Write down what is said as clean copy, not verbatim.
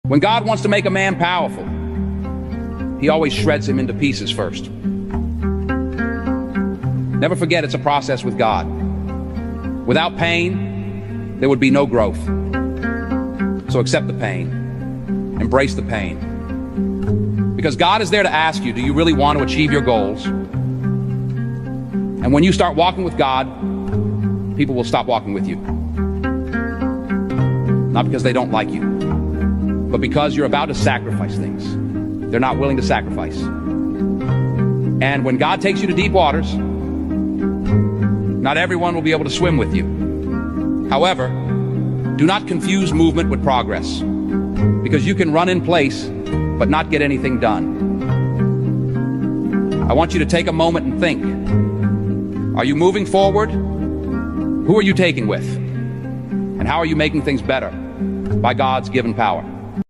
When God wants to make a man powerful, he always shreds him into pieces first. Never forget, it's a process with God. Without pain, there would be no growth. So accept the pain. Embrace the pain. Because God is there to ask you, do you really want to achieve your goals? And when you start walking with God, people will stop walking with you. Not because they don't like you, but because you're about to sacrifice things they're not willing to sacrifice. And when God takes you to deep waters, not everyone will be able to swim with you. However, do not confuse movement with progress, because you can run in place but not get anything done. I want you to take a moment and think. Are you moving forward? Who are you taking with? And how are you making things better by God's given power?